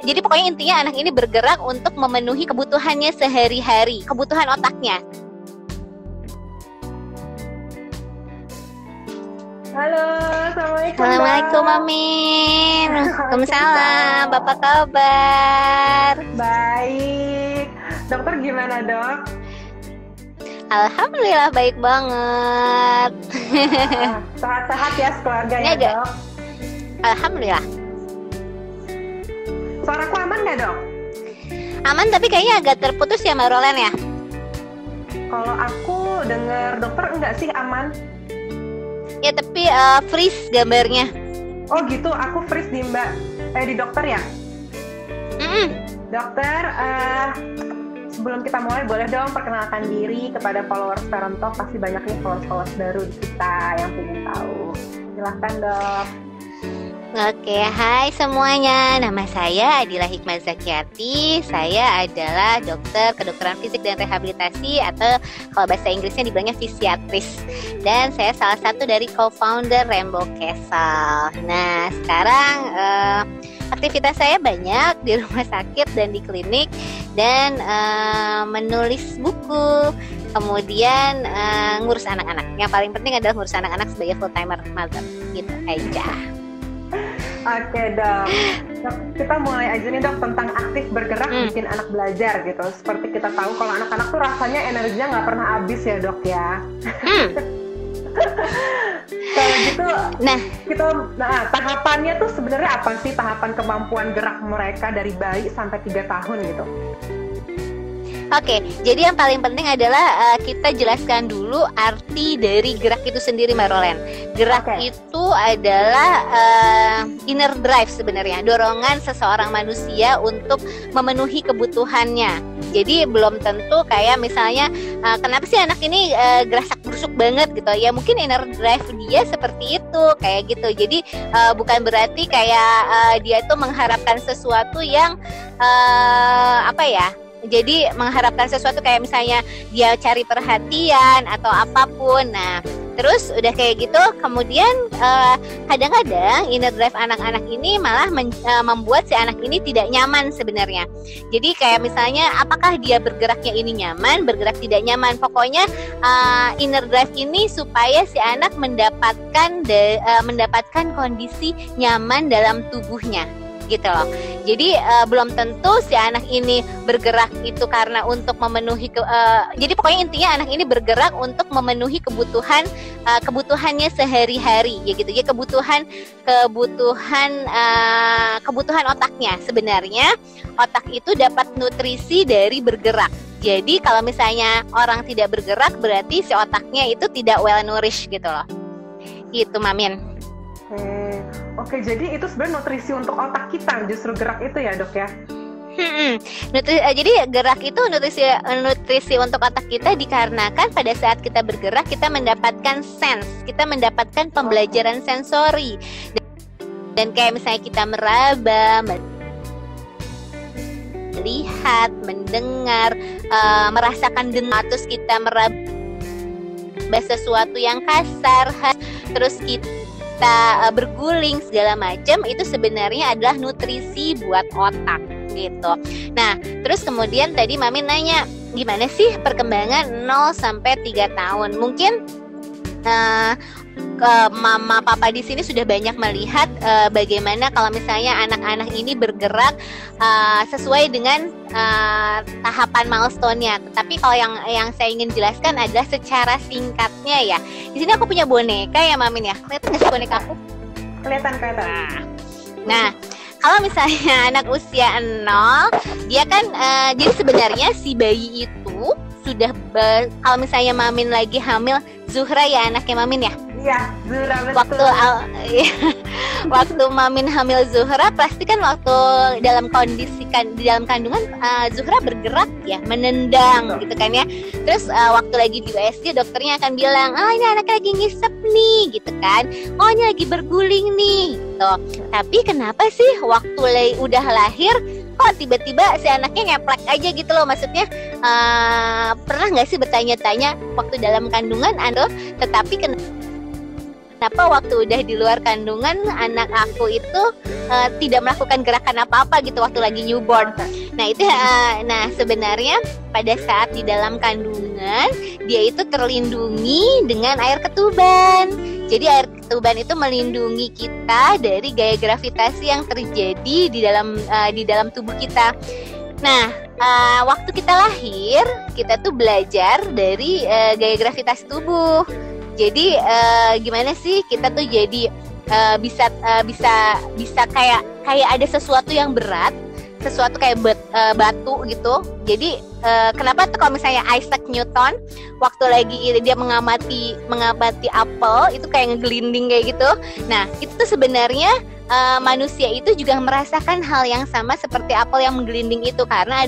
Jadi pokoknya intinya anak ini bergerak untuk memenuhi kebutuhannya sehari-hari, kebutuhan otaknya. Halo, assalamualaikum. Assalamualaikum Amin. Waalaikumsalam. Apa kabar? Baik. Dokter gimana, Dok? Alhamdulillah baik banget. Sehat-sehat ya sekeluarga ya, Agak. Dok? Alhamdulillah. Suaraku aman nggak, Dok? Aman, tapi kayaknya agak terputus ya Mbak Rolen ya. Kalau aku dengar dokter enggak sih aman? Ya tapi freeze gambarnya. Oh gitu, aku freeze di di dokter ya? Dokter, sebelum kita mulai boleh dong perkenalkan diri kepada followers Parent Talk. Pasti banyak nih followers baru di kita yang ingin tahu. Silahkan, Dok. Oke, hai semuanya. Nama saya Adila Hikmah Zakiati. Saya adalah dokter kedokteran fisik dan rehabilitasi, atau kalau bahasa Inggrisnya dibilangnya fisiatris. Dan saya salah satu dari co-founder Rainbow Castle. Nah, sekarang aktivitas saya banyak di rumah sakit dan di klinik, dan menulis buku, kemudian ngurus anak-anak. Yang paling penting adalah ngurus anak-anak sebagai full timer mother, gitu aja. Oke, Dok. Kita mulai aja nih, Dok, tentang aktif bergerak bikin anak belajar gitu. Seperti kita tahu kalau anak-anak tuh rasanya energinya nggak pernah habis ya, Dok ya. Kalau gitu, tahapannya tuh sebenarnya apa sih, tahapan kemampuan gerak mereka dari bayi sampai 3 tahun gitu? Oke, jadi yang paling penting adalah kita jelaskan dulu arti dari gerak itu sendiri, Mbak Rolen. Gerak itu adalah inner drive sebenarnya, dorongan seseorang manusia untuk memenuhi kebutuhannya. Jadi belum tentu kayak misalnya kenapa sih anak ini gerasak gerusuk banget gitu. Ya mungkin inner drive dia seperti itu, kayak gitu. Jadi bukan berarti kayak dia itu mengharapkan sesuatu yang jadi mengharapkan sesuatu kayak misalnya dia cari perhatian atau apapun. Nah, terus udah kayak gitu, kemudian kadang-kadang inner drive anak-anak ini malah membuat si anak ini tidak nyaman sebenarnya. Jadi kayak misalnya apakah dia bergeraknya ini nyaman, bergerak tidak nyaman. Pokoknya inner drive ini supaya si anak mendapatkan kondisi nyaman dalam tubuhnya, gitu loh. Jadi belum tentu si anak ini bergerak itu karena untuk memenuhi jadi pokoknya intinya anak ini bergerak untuk memenuhi kebutuhannya sehari-hari, ya gitu. Ya kebutuhan otaknya. Sebenarnya otak itu dapat nutrisi dari bergerak. Jadi kalau misalnya orang tidak bergerak, berarti si otaknya itu tidak well nourished gitu loh. Gitu, Mamin. Oke, jadi itu sebenarnya nutrisi untuk otak kita, justru gerak itu ya, Dok ya? Jadi gerak itu nutrisi untuk otak kita dikarenakan pada saat kita bergerak kita mendapatkan sense, kita mendapatkan pembelajaran sensori. Dan kayak misalnya kita meraba, melihat, mendengar, merasakan dengar, terus kita meraba sesuatu yang kasar, terus kita berguling segala macam, itu sebenarnya adalah nutrisi buat otak gitu. Nah, terus kemudian tadi Mami nanya gimana sih perkembangan 0 sampai 3 tahun. Mungkin mama papa di sini sudah banyak melihat bagaimana kalau misalnya anak-anak ini bergerak sesuai dengan tahapan milestone-nya. Tetapi kalau yang saya ingin jelaskan adalah secara singkatnya ya. Di sini aku punya boneka ya, Mamin ya. Kelihatan nggak sih boneka aku? Kelihatan. Nah, kalau misalnya anak usia 0, dia kan jadi sebenarnya si bayi itu sudah kalau misalnya Mamin lagi hamil, Zuhra ya anaknya Mamin ya? Iya, Zuhra betul. Waktu Mamin hamil Zuhra, pasti kan waktu dalam di dalam kandungan Zuhra bergerak ya, menendang gitu kan ya. Terus waktu lagi di USG dokternya akan bilang, ini anak lagi ngisep nih gitu kan. Oh, ini lagi berguling nih gitu. Tapi kenapa sih waktu udah lahir kok tiba-tiba si anaknya ngeplek aja gitu loh? Maksudnya pernah nggak sih bertanya-tanya waktu dalam kandungan tetapi kenapa waktu udah di luar kandungan anak aku itu tidak melakukan gerakan apa-apa gitu waktu lagi newborn. Nah itu nah sebenarnya pada saat di dalam kandungan dia itu terlindungi dengan air ketuban. Jadi air ketuban itu melindungi kita dari gaya gravitasi yang terjadi di dalam tubuh kita. Nah, waktu kita lahir, kita tuh belajar dari gaya gravitasi tubuh. Jadi gimana sih kita tuh jadi bisa kayak ada sesuatu yang berat, sesuatu kayak batu gitu. Jadi kenapa tuh kalau misalnya Isaac Newton waktu lagi dia mengamati apel itu kayak ngegelinding kayak gitu. Nah, itu tuh sebenarnya manusia itu juga merasakan hal yang sama seperti apel yang menggelinding itu, karena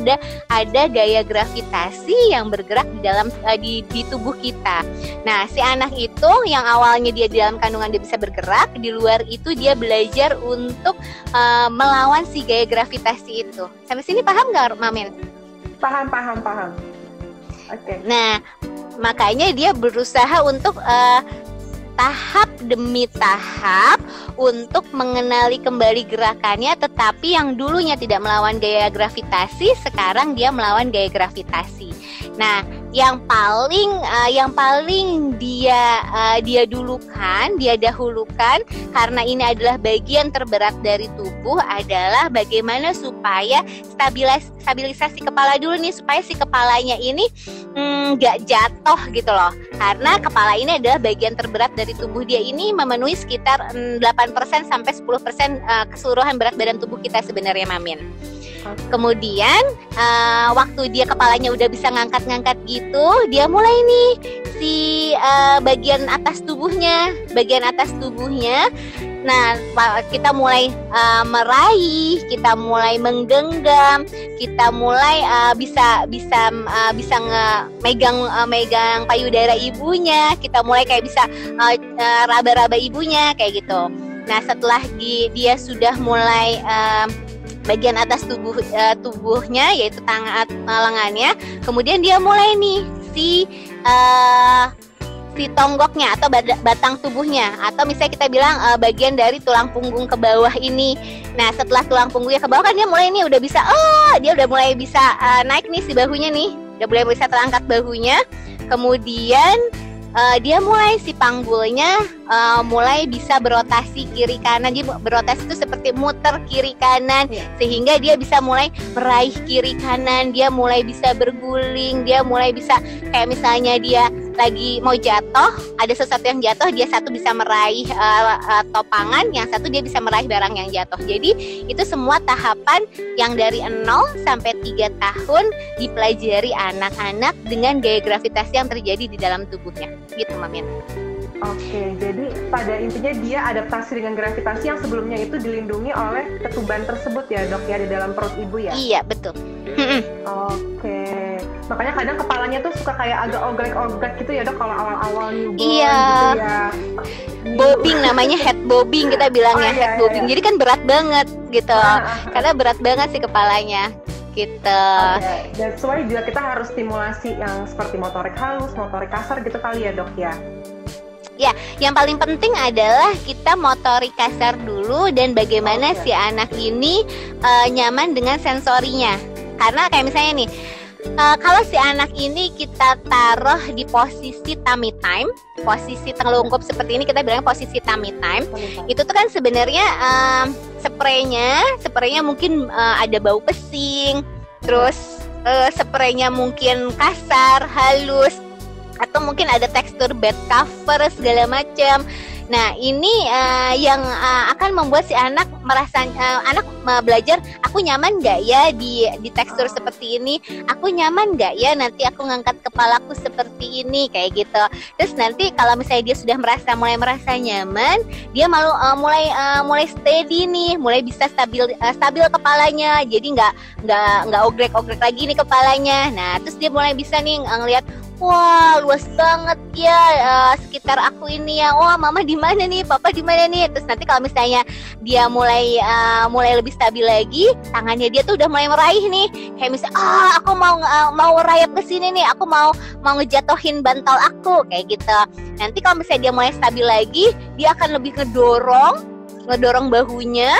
ada gaya gravitasi yang bergerak di dalam di tubuh kita. Nah, si anak itu yang awalnya dia di dalam kandungan dia bisa bergerak, di luar itu dia belajar untuk melawan si gaya gravitasi itu. Sampai sini paham nggak, Mamin? Paham. Oke. Nah, makanya dia berusaha untuk tahap demi tahap untuk mengenali kembali gerakannya, tetapi yang dulunya tidak melawan gaya gravitasi, sekarang dia melawan gaya gravitasi. Nah, yang paling dia dahulukan karena ini adalah bagian terberat dari tubuh adalah bagaimana supaya stabilisasi kepala dulu nih, supaya si kepalanya ini nggak jatuh gitu loh. Karena kepala ini adalah bagian terberat dari tubuh dia, ini memenuhi sekitar 8% sampai 10% keseluruhan berat badan tubuh kita sebenarnya, Mamin. Kemudian waktu dia kepalanya udah bisa ngangkat-ngangkat gitu, dia mulai nih si bagian atas tubuhnya. Nah, kita mulai meraih, kita mulai menggenggam, kita mulai bisa megang payudara ibunya, kita mulai kayak bisa raba-raba ibunya kayak gitu. Nah, setelah dia sudah mulai bagian atas tubuhnya yaitu lengannya, kemudian dia mulai nih si tonggoknya atau batang tubuhnya, atau misalnya kita bilang bagian dari tulang punggung ke bawah ini. Nah, setelah tulang punggungnya ke bawah kan dia mulai nih dia udah mulai bisa naik nih si bahunya nih, udah mulai bisa terangkat bahunya. Kemudian dia mulai si panggulnya mulai bisa berotasi kiri kanan. Jadi berotasi itu seperti muter kiri kanan, sehingga dia bisa mulai meraih kiri kanan, dia mulai bisa berguling, dia mulai bisa kayak misalnya dia lagi mau jatuh, ada sesuatu yang jatuh, dia satu bisa meraih topangan, yang satu dia bisa meraih barang yang jatuh. Jadi itu semua tahapan yang dari 0 sampai 3 tahun dipelajari anak-anak dengan gaya gravitasi yang terjadi di dalam tubuhnya. Gitu, Mamin. Oke, jadi pada intinya dia adaptasi dengan gravitasi yang sebelumnya itu dilindungi oleh ketuban tersebut ya, Dok, ya, di dalam perut ibu ya? Iya, betul. Oke, makanya kadang kepalanya tuh suka kayak agak oglek-oglek gitu ya, Dok, kalau awal-awal newborn iya. Gitu ya. Bobbing namanya, head bobbing kita bilangnya, head bobbing. Jadi kan berat banget gitu, karena berat banget sih kepalanya. Gitu. Okay. That's why juga kita harus stimulasi yang seperti motorik halus, motorik kasar gitu kali ya, Dok, ya? Ya, yang paling penting adalah kita motorik kasar dulu dan bagaimana si anak ini nyaman dengan sensorinya. Karena kayak misalnya nih, kalau si anak ini kita taruh di posisi tummy time, posisi telungkup seperti ini, kita bilang posisi tummy time. Itu tuh kan sebenarnya spraynya mungkin ada bau pesing, terus spraynya mungkin kasar, halus, atau mungkin ada tekstur bed cover segala macam. Nah, ini yang akan membuat si anak merasa belajar, aku nyaman nggak ya di tekstur seperti ini, aku nyaman nggak ya nanti aku ngangkat kepalaku seperti ini, kayak gitu. Terus nanti kalau misalnya dia sudah mulai merasa nyaman, dia mulai steady nih, mulai bisa stabil kepalanya, jadi nggak oglek-oglek lagi nih kepalanya. Nah, terus dia mulai bisa nih ngelihat, wah, luas banget ya sekitar aku ini ya. Wah, mama di mana nih, papa di mana nih. Terus nanti kalau misalnya dia mulai mulai lebih stabil lagi, tangannya dia tuh udah mulai meraih nih. Kayak misalnya, aku mau rayap ke sini nih, aku mau ngejatohin bantal aku, kayak gitu. Nanti kalau misalnya dia mulai stabil lagi, dia akan lebih ngedorong bahunya.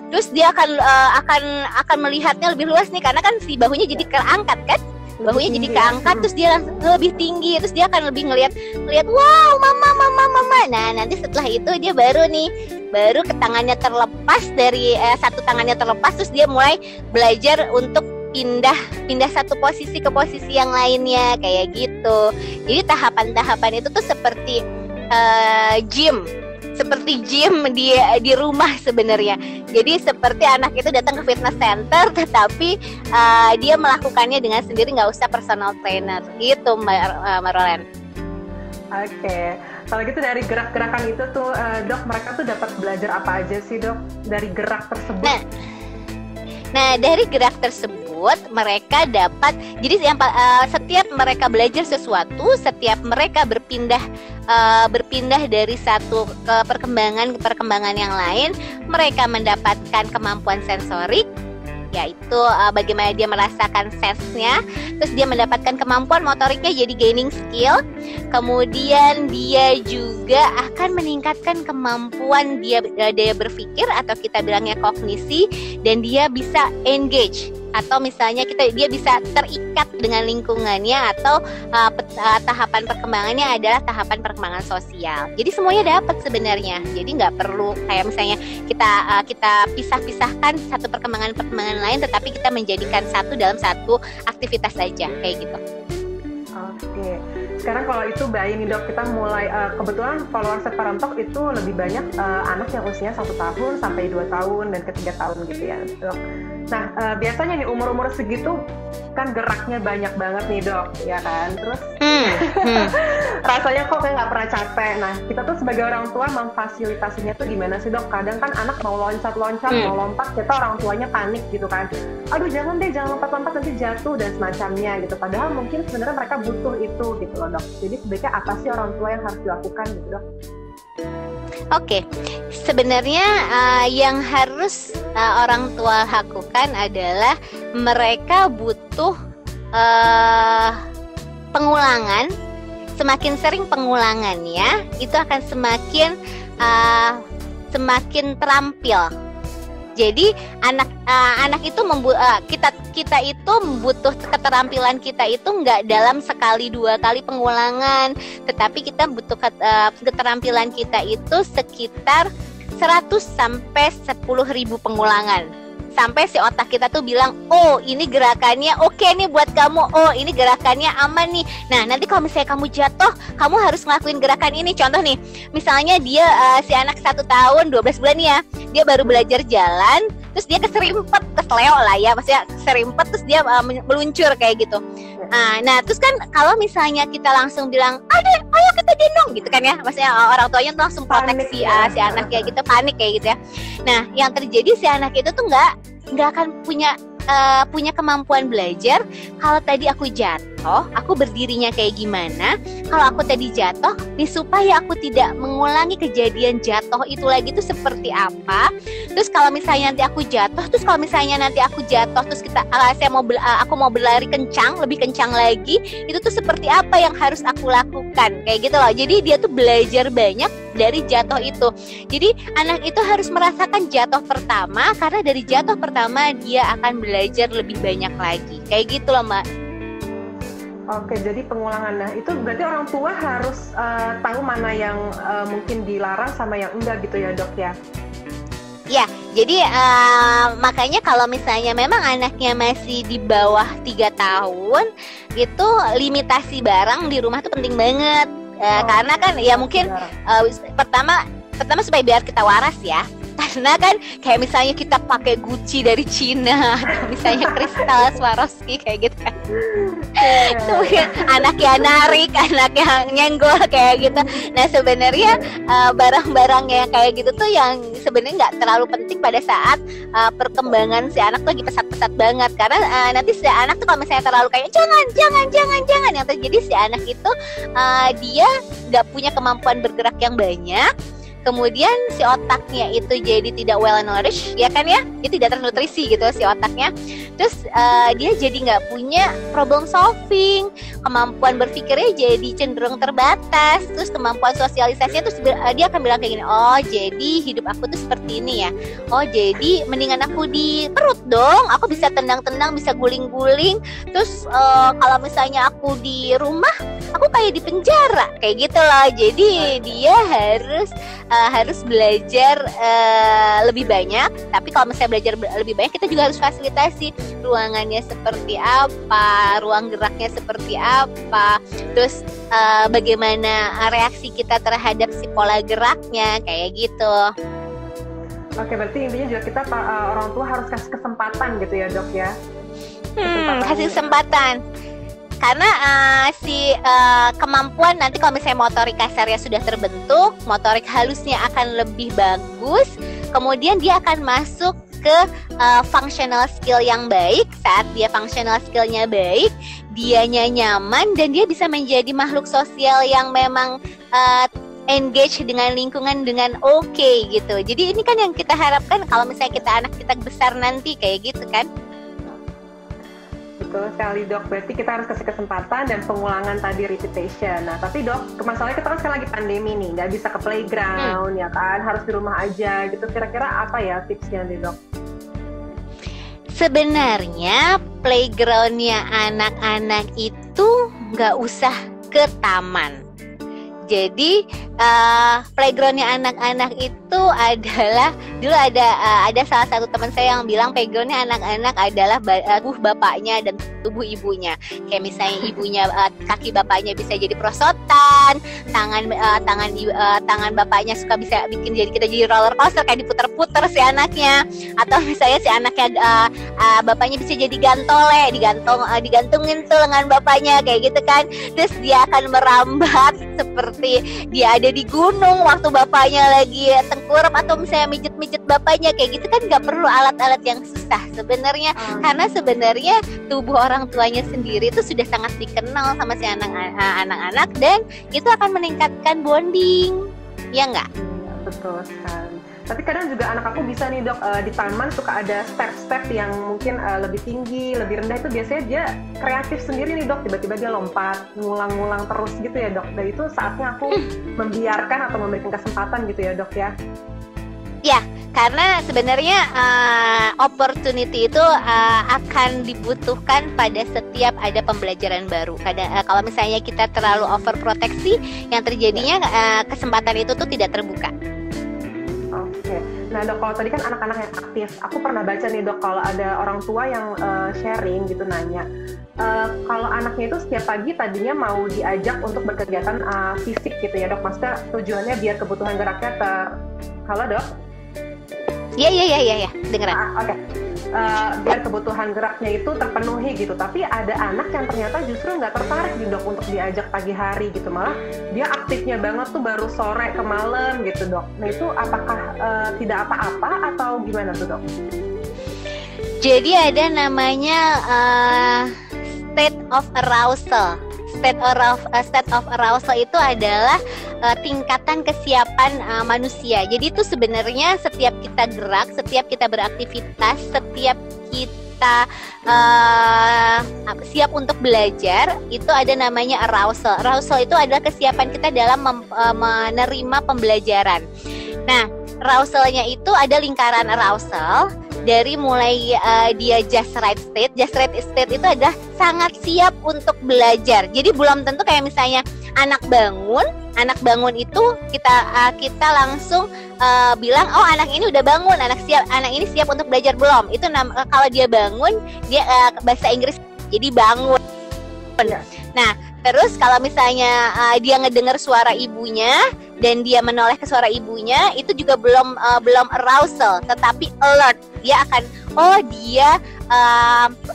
Terus dia akan melihatnya lebih luas nih, karena kan si bahunya jadi keangkat kan, bahunya jadi keangkat, terus dia lebih tinggi, terus dia akan lebih ngelihat, wow, mama. Nah, nanti setelah itu dia baru ke tangannya terlepas dari satu tangannya terlepas, terus dia mulai belajar untuk pindah satu posisi ke posisi yang lainnya, kayak gitu. Jadi tahapan-tahapan itu tuh seperti gym di rumah sebenarnya. Jadi seperti anak itu datang ke fitness center, tetapi dia melakukannya dengan sendiri, nggak usah personal trainer gitu, Mbak Roland. Oke, kalau gitu dari gerak-gerakan itu tuh dok, mereka tuh dapat belajar apa aja sih dok dari gerak tersebut? Nah, dari gerak tersebut mereka dapat, jadi setiap mereka belajar sesuatu, setiap mereka berpindah dari satu ke perkembangan yang lain, mereka mendapatkan kemampuan sensorik, yaitu bagaimana dia merasakan sense-nya. Terus dia mendapatkan kemampuan motoriknya, jadi gaining skill. Kemudian dia juga akan meningkatkan kemampuan dia berpikir, atau kita bilangnya kognisi, dan dia bisa engage, atau misalnya dia bisa terikat dengan lingkungannya, atau tahapan perkembangannya adalah tahapan perkembangan sosial. Jadi semuanya dapat sebenarnya. Jadi nggak perlu kayak misalnya kita pisah-pisahkan satu perkembangan lain, tetapi kita menjadikan satu dalam satu aktivitas saja, kayak gitu. Oke. Sekarang kalau itu bayi nih dok, kita mulai kebetulan followers Parentalk itu lebih banyak anak yang usianya 1 tahun sampai 2 tahun dan ke 3 tahun gitu ya dok. Nah biasanya nih umur segitu kan geraknya banyak banget nih dok, ya kan? Terus rasanya kok kayak nggak pernah capek. Nah kita tuh sebagai orang tua memfasilitasinya tuh gimana sih dok? Kadang kan anak mau loncat-loncat, mau lompat, kita orang tuanya panik gitu kan. Aduh jangan lompat-lompat, nanti jatuh dan semacamnya gitu. Padahal mungkin sebenarnya mereka butuh itu gitu loh dok. Jadi sebaiknya apa sih orang tua yang harus dilakukan gitu dok? Oke, sebenarnya yang harus orang tua lakukan adalah mereka butuh pengulangan. Semakin sering pengulangannya, itu akan semakin terampil. Jadi anak itu kita itu butuh keterampilan kita itu nggak dalam sekali 2 kali pengulangan, tetapi kita butuh keterampilan kita itu sekitar 100 sampai 10.000 pengulangan. Sampai si otak kita tuh bilang, oh ini gerakannya oke nih buat kamu, oh ini gerakannya aman nih. Nah nanti kalau misalnya kamu jatuh, kamu harus ngelakuin gerakan ini. Contoh nih, misalnya dia si anak 1 tahun 12 bulan nih ya, dia baru belajar jalan, terus dia keserimpet, kesleo lah ya, maksudnya keserimpet, terus dia meluncur kayak gitu. Nah terus kan kalau misalnya kita langsung bilang, ayo kita gendong gitu kan ya, maksudnya orang tuanya tuh langsung proteksi si anak kayak gitu, panik kayak gitu ya. Nah yang terjadi si anak itu tuh nggak akan punya kemampuan belajar. Kalau tadi aku jatuh, aku berdirinya kayak gimana? Kalau aku tadi jatuh, nih supaya aku tidak mengulangi kejadian jatuh itu lagi tuh seperti apa? Terus kalau misalnya nanti aku jatuh, terus aku mau berlari lebih kencang lagi, itu tuh seperti apa yang harus aku lakukan? Kayak gitu loh. Jadi dia tuh belajar banyak dari jatuh itu. Jadi anak itu harus merasakan jatuh pertama, karena dari jatuh pertama dia akan belajar lebih banyak lagi. Kayak gitu loh Mbak. Oke, jadi pengulangan. Nah itu berarti orang tua harus tahu mana yang mungkin dilarang sama yang enggak gitu ya dok ya? Ya, jadi makanya kalau misalnya memang anaknya masih di bawah 3 tahun, itu limitasi barang di rumah tuh penting banget. Karena kan ya mungkin pertama supaya biar kita waras ya. Karena kan kayak misalnya kita pakai Gucci dari Cina, atau misalnya kristal Swarovski kayak gitu kan. Itu anaknya narik, anaknya nyenggol kayak gitu. Nah sebenarnya barang-barang yang kayak gitu tuh yang sebenarnya nggak terlalu penting pada saat perkembangan si anak tuh lagi pesat-pesat banget. Karena nanti si anak tuh kalau misalnya terlalu kayak jangan, yang terjadi si anak itu dia nggak punya kemampuan bergerak yang banyak. kemudian si otaknya itu jadi tidak well nourished, ya kan ya, dia tidak ternutrisi gitu si otaknya. Terus dia jadi nggak punya problem solving, kemampuan berpikirnya jadi cenderung terbatas, terus kemampuan sosialisasinya terus dia akan bilang kayak gini, oh jadi hidup aku tuh seperti ini ya, oh jadi mendingan aku di perut dong, aku bisa tendang-tendang, bisa guling-guling, terus kalau misalnya aku di rumah aku kayak di penjara kayak gitu loh. Jadi dia harus belajar lebih banyak. Tapi kalau misalnya belajar lebih banyak, kita juga harus fasilitasi ruangannya seperti apa, ruang geraknya seperti apa, terus bagaimana reaksi kita terhadap si pola geraknya kayak gitu. Oke, berarti intinya juga kita orang tua harus kasih kesempatan gitu ya dok ya. Kasih kesempatan. Karena si kemampuan nanti kalau misalnya motorik kasarnya sudah terbentuk, motorik halusnya akan lebih bagus, kemudian dia akan masuk ke functional skill yang baik. Saat dia functional skillnya baik, dianya nyaman dan dia bisa menjadi makhluk sosial yang memang engage dengan lingkungan dengan oke gitu. Jadi ini kan yang kita harapkan kalau misalnya anak kita besar nanti kayak gitu kan. Betul sekali dok, berarti kita harus kasih kesempatan dan pengulangan tadi repetition. Nah tapi dok, masalahnya kita kan sekarang lagi pandemi nih, nggak bisa ke playground ya kan, harus di rumah aja gitu. Kira-kira apa ya tipsnya nih dok? Sebenarnya playgroundnya anak-anak itu nggak usah ke taman. Jadi playgroundnya anak-anak itu adalah, dulu ada salah satu teman saya yang bilang playgroundnya anak-anak adalah tubuh bapaknya dan tubuh ibunya. Kayak misalnya ibunya, kaki bapaknya bisa jadi prosotan, tangan bapaknya suka bisa bikin kita jadi roller coaster kayak diputer-puter si anaknya, atau misalnya si anaknya bapaknya bisa jadi gantole, digantungin tuh lengan bapaknya kayak gitu kan. Terus dia akan merambat seperti dia ada di gunung waktu bapaknya lagi tengkurap, atau misalnya mijet-mijet bapaknya kayak gitu kan. Nggak perlu alat-alat yang susah sebenarnya, karena sebenarnya tubuh orang tuanya sendiri itu sudah sangat dikenal sama si anak-anak dan itu akan meningkatkan bonding, ya nggak? Betul sekali. Tapi kadang juga anak aku bisa nih dok, di taman suka ada step-step yang mungkin lebih tinggi, lebih rendah, itu biasanya dia kreatif sendiri nih dok, tiba-tiba dia lompat, ngulang-ngulang terus gitu ya dok. Dan itu saatnya aku membiarkan atau memberikan kesempatan gitu ya dok ya. Ya, karena sebenarnya opportunity itu akan dibutuhkan pada setiap ada pembelajaran baru. Kalau misalnya kita terlalu overproteksi, yang terjadinya kesempatan itu tuh tidak terbuka. Oke, nah dok, kalau tadi kan anak-anak yang aktif, aku pernah baca nih dok, kalau ada orang tua yang sharing gitu nanya, kalau anaknya itu setiap pagi tadinya mau diajak untuk berkegiatan fisik gitu ya dok, maksudnya tujuannya biar kebutuhan geraknya halo dok? Iya, dengeran. Oke. Biar kebutuhan geraknya itu terpenuhi gitu, tapi ada anak yang ternyata justru nggak tertarik nih dok untuk diajak pagi hari gitu, malah dia aktifnya banget tuh baru sore ke malam gitu dok. Nah itu apakah tidak apa-apa atau gimana tuh dok? Jadi ada namanya state of arousal. State of arousal itu adalah tingkatan kesiapan manusia. Jadi itu sebenarnya setiap kita gerak, setiap kita beraktivitas, setiap kita siap untuk belajar, itu ada namanya arousal. Arousal itu adalah kesiapan kita dalam menerima pembelajaran. Nah, arousalnya itu ada lingkaran arousal. Dari mulai dia just right state itu adalah sangat siap untuk belajar. Jadi belum tentu kayak misalnya anak bangun itu kita langsung bilang oh anak ini udah bangun, anak ini siap untuk belajar belum. Itu kalau dia bangun, dia bahasa Inggris jadi bangun. Nah, terus kalau misalnya dia ngedengar suara ibunya dan dia menoleh ke suara ibunya, itu juga belum arousal, tetapi alert. Dia akan dia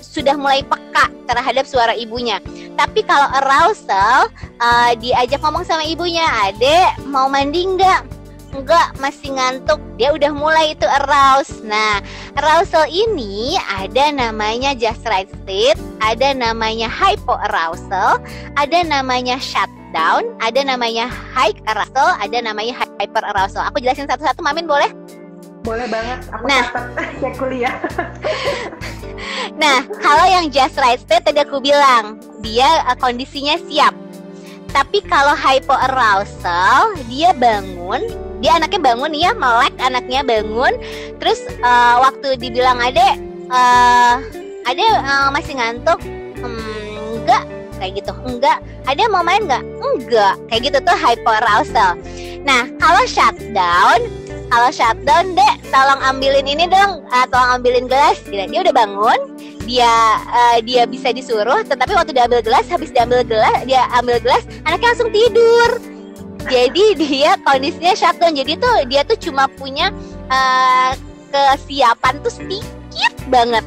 sudah mulai peka terhadap suara ibunya. Tapi kalau arousal, diajak ngomong sama ibunya, "Adek, mau mandi nggak?" "Enggak, masih ngantuk." Dia udah mulai itu aroused. Nah, arousal ini ada namanya just right state, ada namanya hypoarousal, ada namanya shutdown, shutdown, ada namanya high arousal, ada namanya hyper arousal. Aku jelasin satu-satu, Mamin boleh? Boleh banget, aku catat kayak kuliah. Nah, kalau yang just right state tadi aku bilang, dia kondisinya siap. Tapi kalau hypoarousal, dia bangun, dia anaknya bangun ya, melek anaknya bangun. Terus waktu dibilang Ade masih ngantuk, enggak, kayak gitu, enggak. Ada mau main nggak? Enggak, kayak gitu tuh hypoarousal. Nah, kalau shutdown, Dek, tolong ambilin ini dong, tolong ambilin gelas. Dia udah bangun, dia bisa disuruh, tetapi waktu dia ambil gelas, dia ambil gelas, anaknya langsung tidur. Jadi dia kondisinya shutdown. Jadi tuh dia tuh cuma punya kesiapan tuh sedikit banget.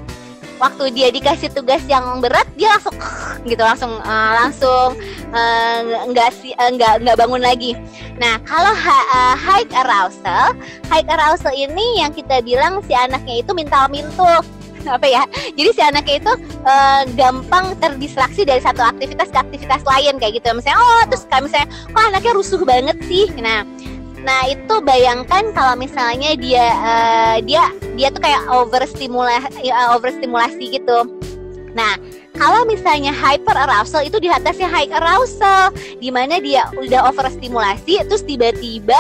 Waktu dia dikasih tugas yang berat, dia langsung nggak bangun lagi. Nah, kalau high arousal ini yang kita bilang si anaknya itu mintal-mintul. Apa ya? Jadi si anaknya itu gampang terdistraksi dari satu aktivitas ke aktivitas lain kayak gitu. Misalnya, terus kayak misalnya, kok anaknya rusuh banget sih. Nah itu bayangkan kalau misalnya dia tuh kayak overstimulasi gitu. Nah, kalau misalnya hyper arousal itu di atasnya high arousal, di mana dia udah overstimulasi, terus tiba-tiba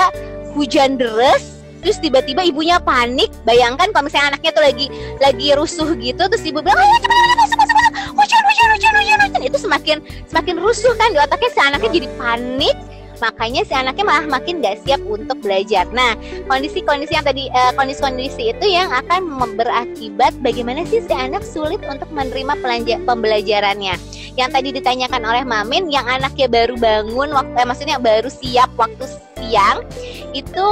hujan deras, terus tiba-tiba ibunya panik. Bayangkan kalau misalnya anaknya tuh lagi rusuh gitu, terus ibu bilang, ayo cepat hujan, itu semakin rusuh kan di otaknya, si anaknya jadi panik. Makanya si anaknya malah makin gak siap untuk belajar. Nah, kondisi-kondisi yang tadi, kondisi-kondisi itu yang akan berakibat bagaimana sih si anak sulit untuk menerima pembelajarannya. Yang tadi ditanyakan oleh Mamin, yang anaknya baru bangun maksudnya baru siap waktu siang, itu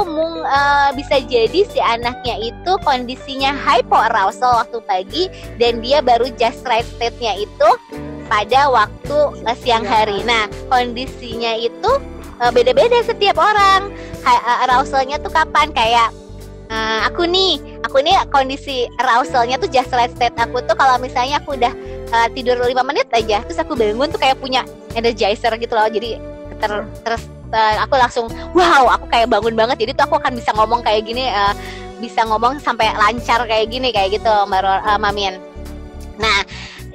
bisa jadi si anaknya itu kondisinya hypoarousal waktu pagi, dan dia baru just right state-nya itu pada waktu siang hari. Nah, kondisinya itu beda-beda setiap orang. Arausalnya tuh kapan? Kayak aku nih kondisi arausalnya tuh just right state aku tuh kalau misalnya aku udah tidur 5 menit aja, terus aku bangun tuh kayak punya energizer gitu loh. Jadi terus aku langsung wow, aku kayak bangun banget. Jadi tuh aku akan bisa ngomong kayak gini, bisa ngomong sampai lancar kayak gini, kayak gitu Mbak Mamin. Nah,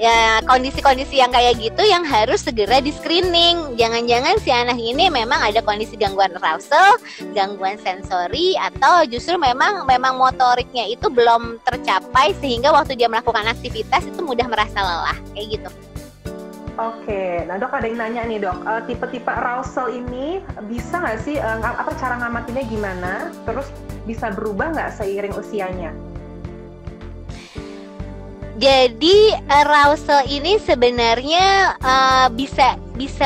ya, kondisi-kondisi yang kayak gitu yang harus segera di screening. Jangan-jangan si anak ini memang ada kondisi gangguan arousal, gangguan sensori, atau justru memang motoriknya itu belum tercapai sehingga waktu dia melakukan aktivitas itu mudah merasa lelah, kayak gitu. Oke, nah dok, ada yang nanya nih dok, tipe-tipe arousal ini bisa nggak sih, cara ngamatinnya gimana? Terus bisa berubah nggak seiring usianya? Jadi arousal ini sebenarnya bisa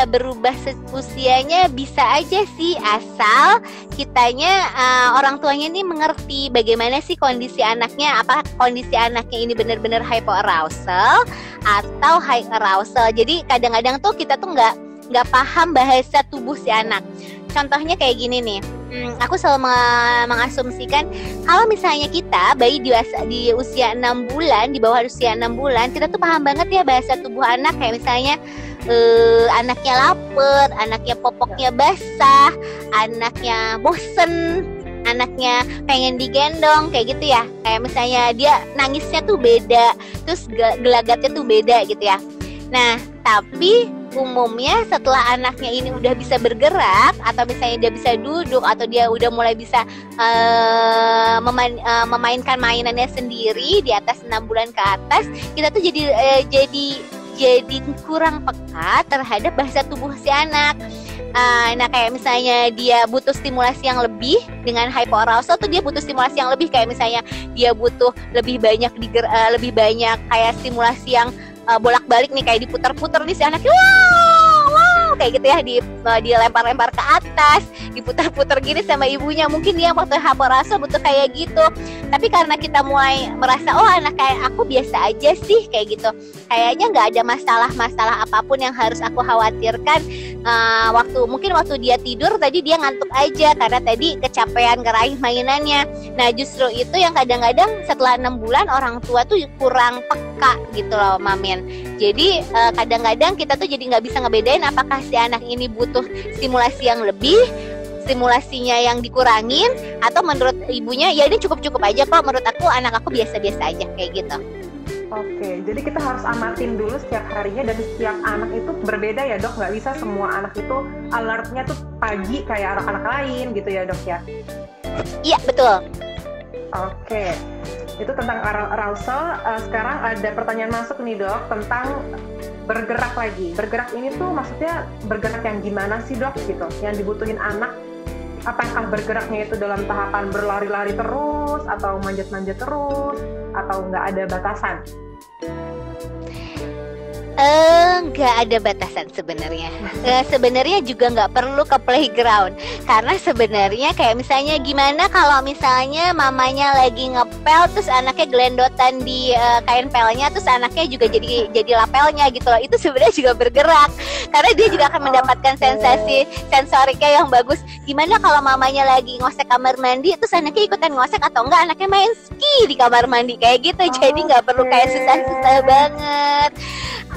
berubah usianya, bisa aja sih, asal kitanya orang tuanya ini mengerti bagaimana sih kondisi anaknya, apa kondisi anaknya ini benar-benar hypoarousal atau high arousal. Jadi kadang-kadang tuh kita tuh nggak paham bahasa tubuh si anak. Contohnya kayak gini nih. Aku selalu mengasumsikan kalau misalnya kita bayi di usia 6 bulan, di bawah usia 6 bulan, kita tuh paham banget ya bahasa tubuh anak. Kayak misalnya anaknya lapar, anaknya popoknya basah, anaknya bosen, anaknya pengen digendong, kayak gitu ya. Kayak misalnya dia nangisnya tuh beda, terus gelagatnya tuh beda gitu ya. Nah, tapi umumnya setelah anaknya ini udah bisa bergerak, atau misalnya dia bisa duduk, atau dia udah mulai bisa memainkan mainannya sendiri di atas 6 bulan ke atas, kita tuh jadi kurang peka terhadap bahasa tubuh si anak. Nah, kayak misalnya dia butuh stimulasi yang lebih, dengan hypoarousal tuh dia butuh stimulasi yang lebih, kayak misalnya dia butuh lebih banyak kayak stimulasi yang bolak-balik nih, kayak diputar-putar nih si anaknya, wow, kayak gitu ya, dilempar-lempar ke atas, diputar-putar gini sama ibunya. Mungkin dia waktu hypoarousal butuh kayak gitu. Tapi karena kita mulai merasa, anak kayak aku biasa aja sih, kayak gitu, kayaknya nggak ada masalah apapun yang harus aku khawatirkan. Mungkin waktu dia tidur tadi dia ngantuk aja karena tadi kecapean ngeraih mainannya. Nah, justru itu yang kadang-kadang setelah 6 bulan orang tua tuh kurang peka peka gitu loh Mamin. Jadi kadang-kadang kita tuh jadi nggak bisa ngebedain apakah si anak ini butuh stimulasi yang lebih, stimulasinya yang dikurangin, atau menurut ibunya ya ini cukup-cukup aja kok, menurut aku anak aku biasa-biasa aja kayak gitu. Oke, jadi kita harus amatin dulu setiap harinya, dan setiap anak itu berbeda ya dok, nggak bisa semua anak itu alertnya tuh pagi kayak anak-anak lain gitu ya dok ya? Iya betul. Oke, itu tentang arousal. Sekarang ada pertanyaan masuk nih dok tentang bergerak lagi. Bergerak ini tuh maksudnya bergerak yang gimana sih dok gitu, yang dibutuhin anak? Apakah bergeraknya itu dalam tahapan berlari-lari terus, atau manjat-manjat terus, atau nggak ada batasan? Nggak ada batasan sebenarnya. Sebenarnya juga nggak perlu ke playground, karena sebenarnya kayak misalnya gimana kalau misalnya mamanya lagi ngepel terus anaknya gelendotan di kain pelnya, terus anaknya juga jadi lapelnya gitu loh. Itu sebenarnya juga bergerak, karena dia juga akan mendapatkan sensasi sensoriknya yang bagus. Gimana kalau mamanya lagi ngosek kamar mandi terus anaknya ikutan ngosek, atau enggak anaknya main ski di kamar mandi kayak gitu. Jadi nggak perlu kayak susah-susah banget.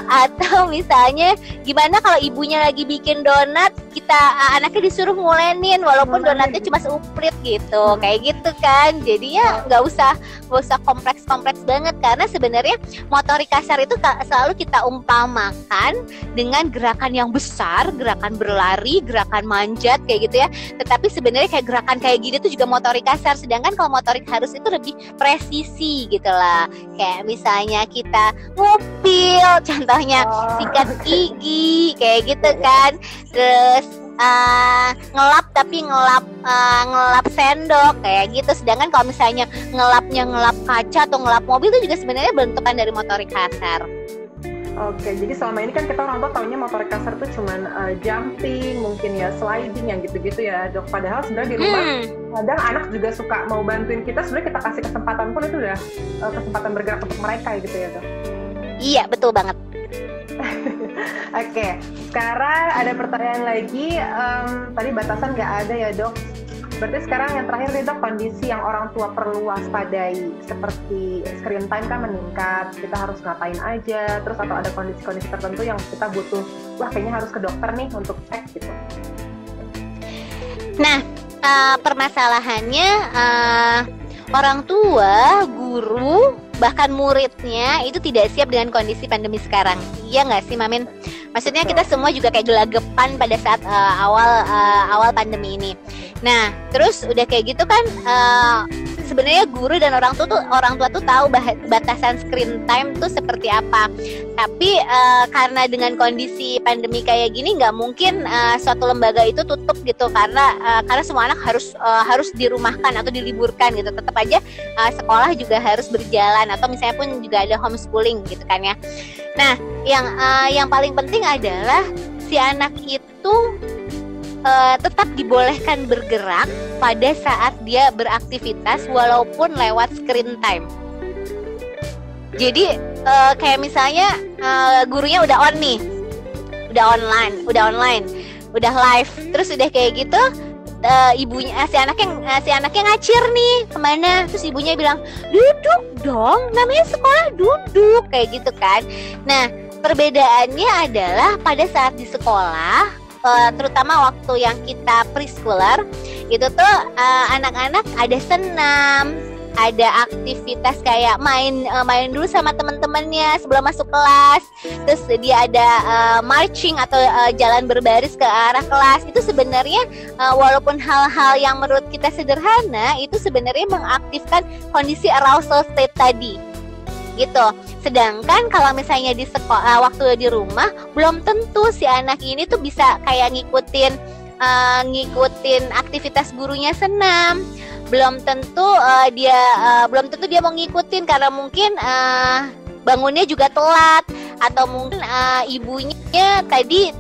Atau misalnya gimana kalau ibunya lagi bikin donat, kita anaknya disuruh ngulenin walaupun donatnya cuma seuprit gitu, kayak gitu kan. Jadinya nggak usah kompleks banget, karena sebenarnya motorik kasar itu selalu kita umpamakan dengan gerakan yang besar, gerakan berlari, gerakan manjat kayak gitu ya. Tetapi sebenarnya kayak gerakan kayak gini tuh juga motorik kasar, sedangkan kalau motorik halus itu lebih presisi gitu lah. Kayak misalnya kita ngupil, contohnya sikat gigi kayak gitu kan. Terus ngelap tapi ngelap sendok kayak gitu. Sedangkan kalau misalnya ngelap kaca atau ngelap mobil itu juga sebenarnya bentukan dari motorik kasar. Oke, jadi selama ini kan kita orang tua taunya motorik kasar tuh cuman jumping, mungkin ya sliding yang gitu-gitu ya dok. Padahal sebenarnya di rumah kadang anak juga suka mau bantuin kita, sebenarnya kita kasih kesempatan pun itu udah kesempatan bergerak untuk mereka gitu ya dok. Iya betul banget. Oke, sekarang ada pertanyaan lagi. Tadi batasan nggak ada ya dok. Berarti sekarang yang terakhir nih dok, kondisi yang orang tua perlu waspadai, seperti screen time kan meningkat, kita harus ngapain aja, terus atau ada kondisi-kondisi tertentu yang kita butuh, wah kayaknya harus ke dokter nih untuk cek gitu. Nah, permasalahannya orang tua, guru, bahkan muridnya itu tidak siap dengan kondisi pandemi sekarang. Iya nggak sih Mamin? Maksudnya kita semua juga kayak gelagapan pada saat awal pandemi ini. Nah, terus udah kayak gitu kan, sebenarnya guru dan orang tua tuh tahu batasan screen time tuh seperti apa. Tapi karena dengan kondisi pandemi kayak gini nggak mungkin suatu lembaga itu tutup gitu, karena semua anak harus dirumahkan atau diliburkan gitu. Tetap aja sekolah juga harus berjalan, atau misalnya pun juga ada homeschooling gitu kan ya. Nah, yang paling penting adalah si anak itu tetap dibolehkan bergerak pada saat dia beraktivitas walaupun lewat screen time. Jadi kayak misalnya gurunya udah on nih, udah online, udah live, terus udah kayak gitu, ibunya si anaknya ngacir nih kemana, terus ibunya bilang duduk dong, namanya sekolah duduk kayak gitu kan. Nah, perbedaannya adalah pada saat di sekolah, terutama waktu yang kita preschooler itu tuh anak-anak ada senam, ada aktivitas kayak main dulu sama teman-temannya sebelum masuk kelas, terus dia ada marching atau jalan berbaris ke arah kelas. Itu sebenarnya walaupun hal-hal yang menurut kita sederhana, itu sebenarnya mengaktifkan kondisi arousal state tadi gitu. Sedangkan kalau misalnya di sekolah, waktu di rumah, belum tentu si anak ini tuh bisa kayak ngikutin aktivitas gurunya senam. Belum tentu dia mau ngikutin karena mungkin bangunnya juga telat, atau mungkin ibunya tadi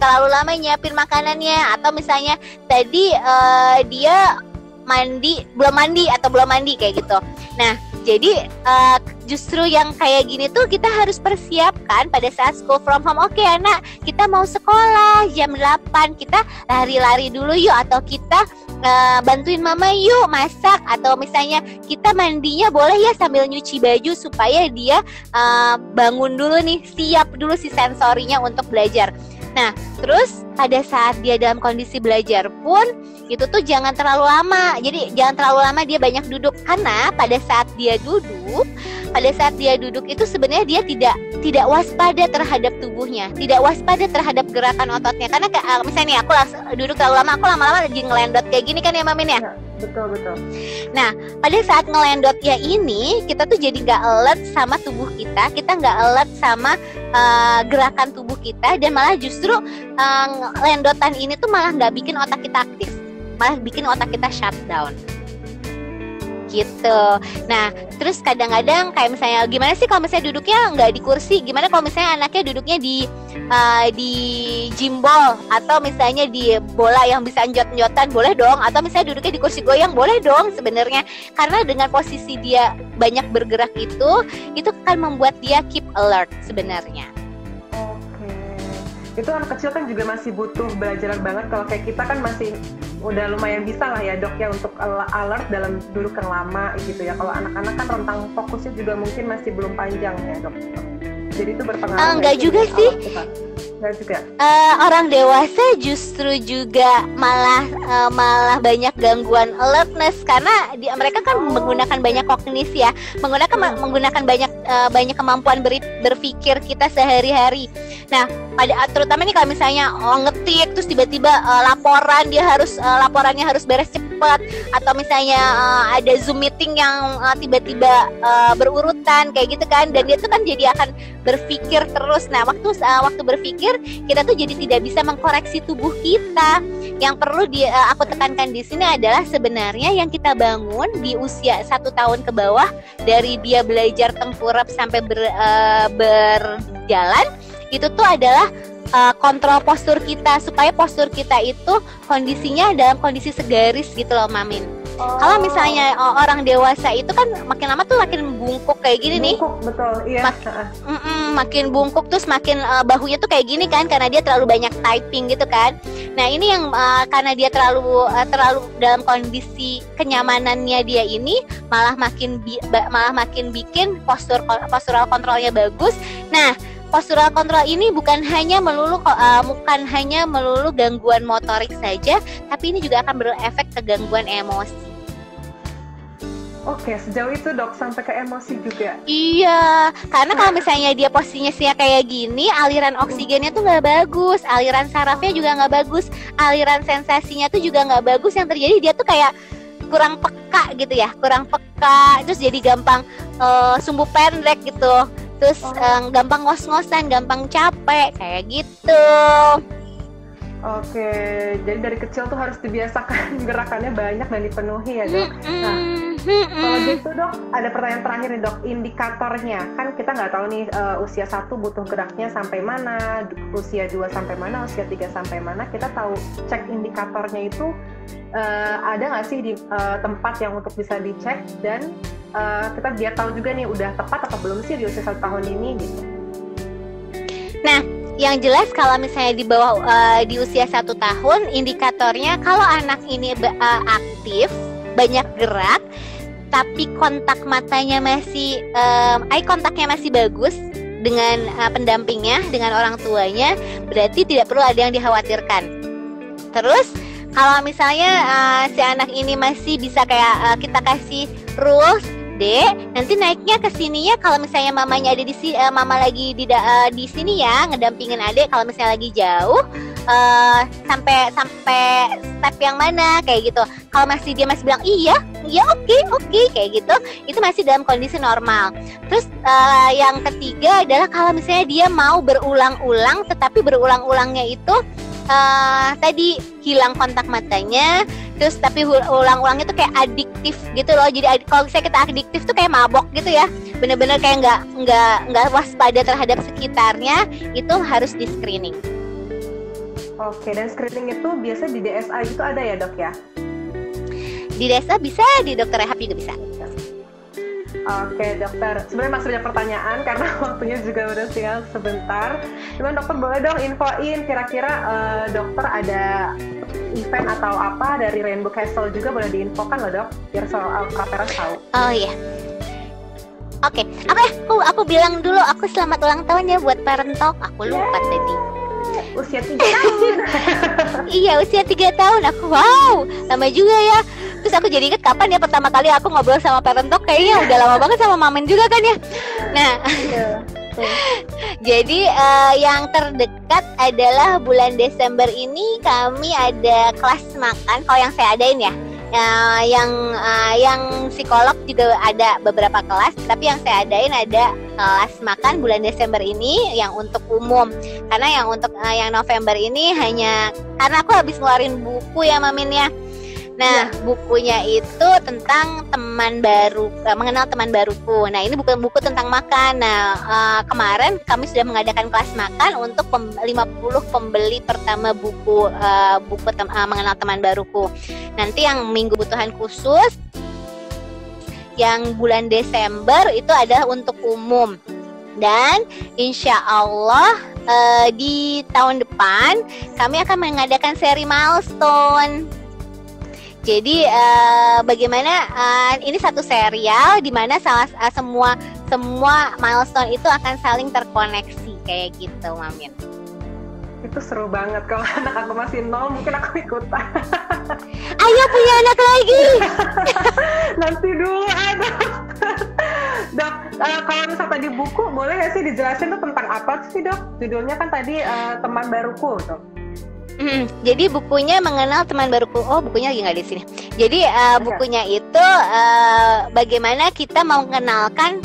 terlalu lama nyiapin makanannya, atau misalnya tadi dia belum mandi kayak gitu. Nah, Jadi justru yang kayak gini tuh kita harus persiapkan pada saat school from home. Oke anak, kita mau sekolah jam 8, kita lari-lari dulu yuk, atau kita bantuin mama yuk masak, atau misalnya kita mandinya boleh ya sambil nyuci baju supaya dia bangun dulu nih, siap dulu si sensorinya untuk belajar. Nah, terus pada saat dia dalam kondisi belajar pun itu tuh jangan terlalu lama. Jadi jangan terlalu lama dia banyak duduk, karena pada saat dia duduk itu sebenarnya dia tidak waspada terhadap tubuhnya, tidak waspada terhadap gerakan ototnya. Karena misalnya nih aku duduk terlalu lama, aku lama-lama lagi ngelendot kayak gini kan ya Mamin ya? Betul. Nah, pada saat ngelendotnya ini kita tuh jadi nggak alert sama tubuh kita nggak alert sama gerakan tubuh kita, dan malah justru lendotan ini tuh malah nggak bikin otak kita aktif, malah bikin otak kita shutdown gitu. Nah, terus kadang-kadang kayak misalnya gimana sih kalau misalnya duduknya nggak di kursi, gimana kalau misalnya anaknya duduknya di gimbal, atau misalnya di bola yang bisa njot-njotan, boleh dong, atau misalnya duduknya di kursi goyang, boleh dong sebenarnya, karena dengan posisi dia banyak bergerak itu akan membuat dia keep alert sebenarnya. Itu anak kecil kan juga masih butuh belajaran banget. Kalau kayak kita kan masih udah lumayan bisa lah ya dok ya untuk alert dalam duduk yang lama gitu ya. Kalau anak-anak kan rentang fokusnya juga mungkin masih belum panjang ya dok. Jadi itu berpengaruh. Enggak juga sih. Enggak juga. Orang dewasa justru juga malah banyak gangguan alertness, karena mereka kan menggunakan banyak kognisi ya, menggunakan banyak kemampuan berpikir kita sehari-hari. Nah, terutama nih kalau misalnya ngetik terus tiba-tiba laporannya harus beres cepat, atau misalnya ada Zoom meeting yang tiba-tiba berurutan kayak gitu kan, dan dia tuh kan jadi akan berpikir terus. Nah, waktu berpikir kita tuh jadi tidak bisa mengkoreksi tubuh kita. Yang perlu aku tekankan di sini adalah sebenarnya yang kita bangun di usia 1 tahun ke bawah, dari dia belajar tengkurap sampai berjalan, itu tuh adalah kontrol postur kita, supaya postur kita itu kondisinya dalam kondisi segaris gitu loh Mamin. Kalau misalnya orang dewasa itu kan makin lama tuh makin bungkuk kayak gini bungkuk, nih. Betul, iya. Makin bungkuk, terus makin bahunya tuh kayak gini kan, karena dia terlalu banyak typing gitu kan. Nah ini yang karena dia terlalu dalam kondisi kenyamanannya dia ini malah makin bikin postural kontrolnya bagus. Nah, postural kontrol ini bukan hanya melulu gangguan motorik saja, tapi ini juga akan berefek ke gangguan emosi. Oke, sejauh itu dok, sampai ke emosi juga? Iya, karena kalau misalnya dia posisinya kayak gini, aliran oksigennya tuh nggak bagus, aliran sarafnya juga nggak bagus, aliran sensasinya tuh juga nggak bagus. Yang terjadi dia tuh kayak kurang peka gitu ya, terus jadi gampang sumbu pendek gitu. Terus gampang ngos-ngosan, gampang capek, kayak gitu. Oke, jadi dari kecil tuh harus dibiasakan gerakannya banyak dan dipenuhi ya dok. Nah, kalau gitu dok, ada pertanyaan terakhir nih dok, indikatornya. Kan kita nggak tahu nih usia 1 butuh geraknya sampai mana, usia 2 sampai mana, usia 3 sampai mana. Kita tahu cek indikatornya itu ada nggak sih di tempat yang untuk bisa dicek, dan kita biar tahu juga nih udah tepat atau belum sih di usia 1 tahun ini gitu. Nah, yang jelas kalau misalnya di bawah di usia 1 tahun, indikatornya kalau anak ini aktif, banyak gerak, tapi kontak matanya masih eye kontaknya masih bagus dengan pendampingnya, dengan orang tuanya, berarti tidak perlu ada yang dikhawatirkan. Terus kalau misalnya si anak ini masih bisa kayak kita kasih rules, nanti naiknya ke sininya kalau misalnya mamanya ada di sini, mama lagi di sini ya ngedampingin adik. Kalau misalnya lagi jauh sampai step yang mana kayak gitu. Kalau dia masih bilang iya oke kayak gitu, itu masih dalam kondisi normal. Terus yang ketiga adalah kalau misalnya dia mau berulang-ulang, tetapi berulang-ulangnya itu tadi hilang kontak matanya, terus tapi ulang-ulangnya tuh kayak adiktif gitu loh. Jadi kalau misalnya kita adiktif tuh kayak mabok gitu ya, bener-bener kayak nggak waspada terhadap sekitarnya, itu harus di screening. Oke, dan screening itu biasa di DSA gitu ada ya dok ya? Di DSA bisa, di dokter rehab juga bisa. Oke dokter, sebenarnya masih banyak pertanyaan karena waktunya juga udah tinggal sebentar. Cuman dokter boleh dong infoin kira-kira dokter ada event atau apa dari Rainbow Castle juga boleh diinfokan loh dok, biar soal Praperas tahu. Oh iya. Oke, aku bilang dulu aku selamat ulang tahun ya buat Parent Talk. Aku lupa tadi. Usia 3 tahun. Iya, usia 3 tahun. Aku wow, lama juga ya. Terus aku jadi ingat kapan ya pertama kali aku ngobrol sama Parent Talk, kayaknya udah lama banget sama Mamen juga kan ya. Nah, jadi yang terdekat adalah bulan Desember ini kami ada kelas makan. Kalau yang saya adain ya, yang psikolog juga ada beberapa kelas, tapi yang saya adain ada kelas makan bulan Desember ini yang untuk umum. Karena yang untuk yang November ini hanya karena aku habis ngeluarin buku ya Mamin ya. Nah, bukunya itu tentang teman baru, mengenal teman baruku. Nah, ini bukan buku tentang makan. Nah, kemarin kami sudah mengadakan kelas makan untuk 50 pembeli pertama buku mengenal teman baruku. Nanti yang minggu kebutuhan khusus, yang bulan Desember itu adalah untuk umum. Dan insya Allah di tahun depan kami akan mengadakan seri milestone. Jadi bagaimana ini satu serial di mana semua milestone itu akan saling terkoneksi kayak gitu, Mamin. Itu seru banget. Kalau anak aku masih 0 mungkin aku ikutan. Ayo punya anak lagi. Nanti dulu ada. Dok, kalau misal tadi buku boleh nggak sih dijelasin tuh tentang apa sih dok? Judulnya kan tadi teman baruku tuh. Jadi bukunya mengenal teman baruku. Oh, bukunya lagi nggak di sini. Jadi bukunya itu bagaimana kita mau mengenalkan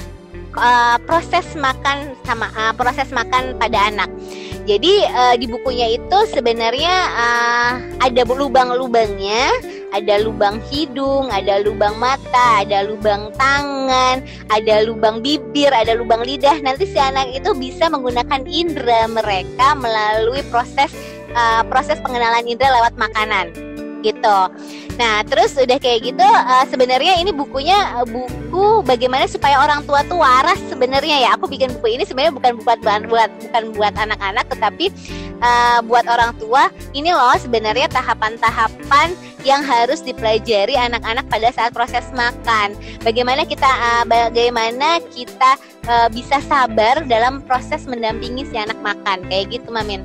proses makan pada anak. Jadi di bukunya itu sebenarnya ada lubang-lubangnya, ada lubang hidung, ada lubang mata, ada lubang tangan, ada lubang bibir, ada lubang lidah. Nanti si anak itu bisa menggunakan indera mereka melalui proses pengenalan indera lewat makanan gitu. Nah, terus udah kayak gitu sebenarnya ini buku bagaimana supaya orang tua tuh waras sebenarnya ya. Aku bikin buku ini sebenarnya bukan buat anak-anak, tetapi buat orang tua. Ini loh sebenarnya tahapan-tahapan yang harus dipelajari anak-anak pada saat proses makan. Bagaimana kita bisa sabar dalam proses mendampingi si anak makan kayak gitu, Mamin.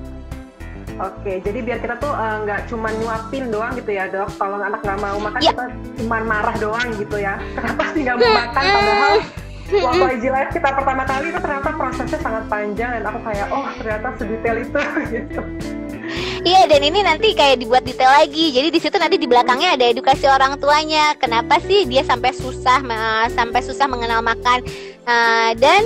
Oke, jadi biar kita tuh nggak cuma nyuapin doang gitu ya dok. Kalau anak nggak mau makan kita cuma marah doang gitu ya. Kenapa sih nggak mau makan? Padahal waktu IG Live kita pertama kali itu ternyata prosesnya sangat panjang dan aku kayak ternyata sedetail itu gitu. Iya, dan ini nanti kayak dibuat detail lagi. Jadi di situ nanti di belakangnya ada edukasi orang tuanya. Kenapa sih dia sampai susah mengenal makan? Dan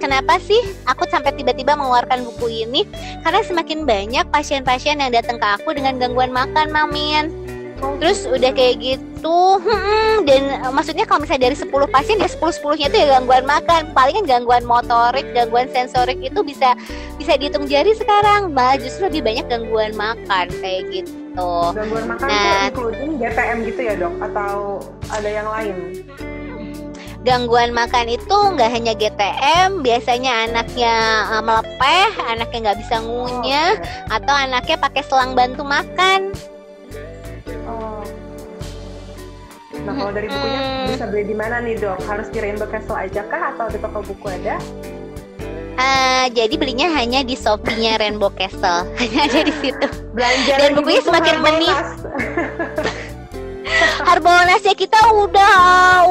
kenapa sih aku sampai tiba-tiba mengeluarkan buku ini? Karena semakin banyak pasien-pasien yang datang ke aku dengan gangguan makan, Mamin. Terus udah kayak gitu, dan maksudnya kalau misalnya dari 10 pasien ya 10-10-nya itu ya gangguan makan. Palingan gangguan motorik, gangguan sensorik itu bisa dihitung jari sekarang. Malah justru lebih banyak gangguan makan kayak gitu. Gangguan makan itu including GTM gitu ya dok? Atau ada yang lain? Gangguan makan itu nggak hanya GTM, biasanya anaknya melepeh, anaknya nggak bisa ngunyah, atau anaknya pakai selang bantu makan. Nah kalau dari bukunya bisa beli di mana nih dok? Harus di Rainbow Castle aja kah atau di toko buku ada? Jadi belinya hanya di Shopee-nya Rainbow Castle, hanya ada di situ. Belanja dan bukunya semakin menipis. Harbolnasnya kita udah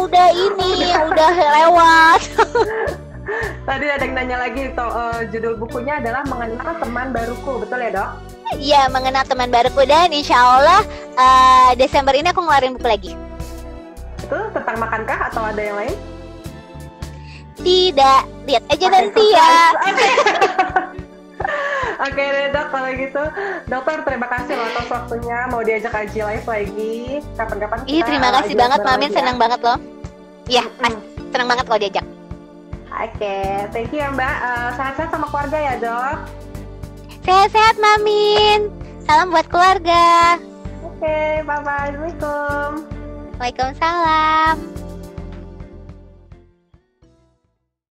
lewat. Tadi ada yang nanya lagi, judul bukunya adalah Mengenal Teman Baruku, betul ya dok? Iya, Mengenal Teman Baruku, dan insya Allah Desember ini aku ngeluarin buku lagi. Itu tentang makankah atau ada yang lain? Tidak, lihat aja nanti ya. Oke deh dok, kalau gitu dokter terima kasih loh atas waktunya, mau diajak IG Live lagi kapan-kapan. Iya, terima kasih banget Mamin, senang banget loh. Iya, senang banget kalau diajak. Oke, thank you ya Mbak. Sehat-sehat sama keluarga ya dok. Sehat-sehat Mamin, salam buat keluarga. Oke, bye-bye, Assalamualaikum. Waalaikumsalam.